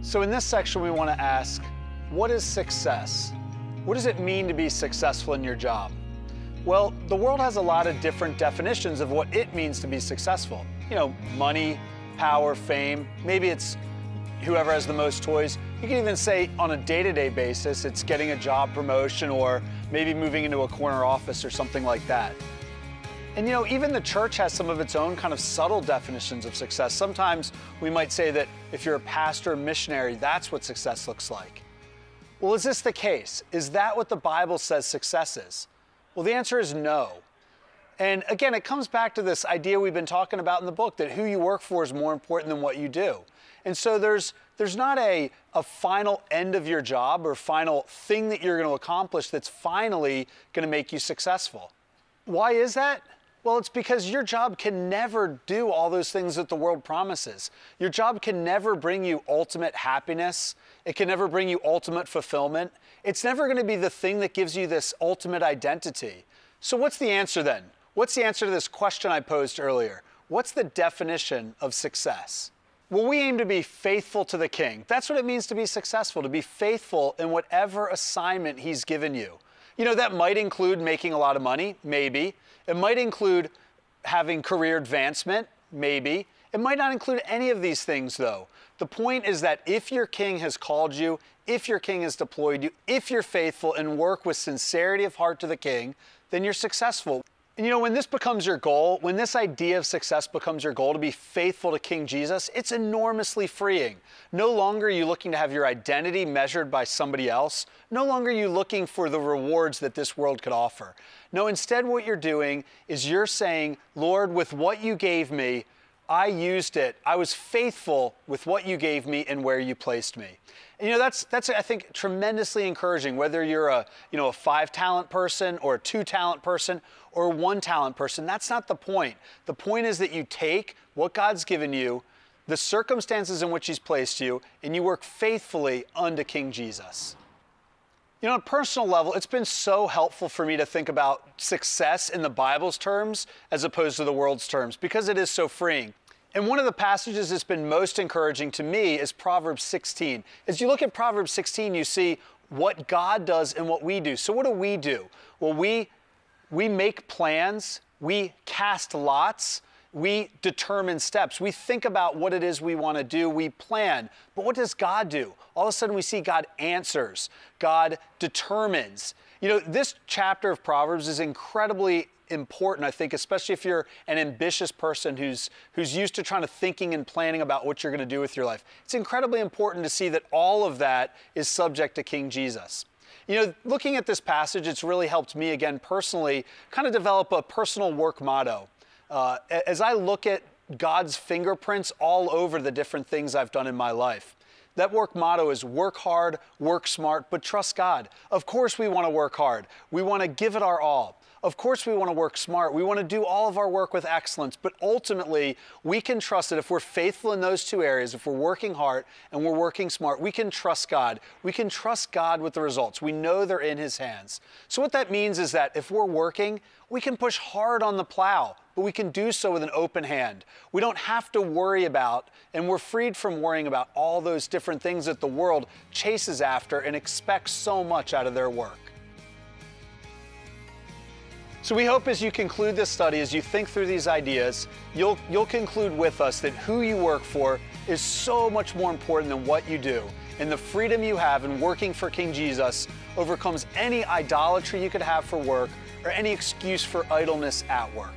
So in this section, we want to ask, what is success? What does it mean to be successful in your job? Well, the world has a lot of different definitions of what it means to be successful. You know, money, power, fame. Maybe it's whoever has the most toys. You can even say on a day-to-day basis, it's getting a job promotion or maybe moving into a corner office or something like that. And you know, even the church has some of its own kind of subtle definitions of success. Sometimes we might say that if you're a pastor or missionary, that's what success looks like. Well, is this the case? Is that what the Bible says success is? Well, the answer is no. And again, it comes back to this idea we've been talking about in the book, that who you work for is more important than what you do. And so there's not a final end of your job or final thing that you're going to accomplish that's finally going to make you successful. Why is that? Well, it's because your job can never do all those things that the world promises. Your job can never bring you ultimate happiness. It can never bring you ultimate fulfillment. It's never going to be the thing that gives you this ultimate identity. So what's the answer then? What's the answer to this question I posed earlier? What's the definition of success? Well, we aim to be faithful to the King. That's what it means to be successful, to be faithful in whatever assignment He's given you. You know, that might include making a lot of money, maybe. It might include having career advancement, maybe. It might not include any of these things, though. The point is that if your King has called you, if your King has deployed you, if you're faithful and work with sincerity of heart to the King, then you're successful. And you know, when this becomes your goal, when this idea of success becomes your goal, to be faithful to King Jesus, it's enormously freeing. No longer are you looking to have your identity measured by somebody else. No longer are you looking for the rewards that this world could offer. No, instead what you're doing is you're saying, Lord, with what you gave me, I used it. I was faithful with what you gave me and where you placed me. And you know, that's I think tremendously encouraging, whether you're a 5-talent person or a 2-talent person or a 1-talent person. That's not the point. The point is that you take what God's given you, the circumstances in which He's placed you, and you work faithfully unto King Jesus. You know, on a personal level, it's been so helpful for me to think about success in the Bible's terms as opposed to the world's terms, because it is so freeing. And one of the passages that's been most encouraging to me is Proverbs 16. As you look at Proverbs 16, you see what God does and what we do. So what do? Well, we make plans, we cast lots, we determine steps. We think about what it is we want to do, we plan. But what does God do? All of a sudden we see God answers, God determines. You know, this chapter of Proverbs is incredibly important, I think, especially if you're an ambitious person who's used to trying to thinking and planning about what you're going to do with your life. It's incredibly important to see that all of that is subject to King Jesus. You know, looking at this passage, it's really helped me, again, personally, kind of develop a personal work motto. As I look at God's fingerprints all over the different things I've done in my life, that work motto is work hard, work smart, but trust God. Of course we want to work hard. We want to give it our all. Of course we want to work smart. We want to do all of our work with excellence, but ultimately we can trust that if we're faithful in those two areas, if we're working hard and we're working smart, we can trust God. We can trust God with the results. We know they're in His hands. So what that means is that if we're working, we can push hard on the plow, but we can do so with an open hand. We don't have to worry about, and we're freed from worrying about all those different things that the world chases after and expects so much out of their work. So we hope as you conclude this study, as you think through these ideas, you'll conclude with us that who you work for is so much more important than what you do. And the freedom you have in working for King Jesus overcomes any idolatry you could have for work or any excuse for idleness at work.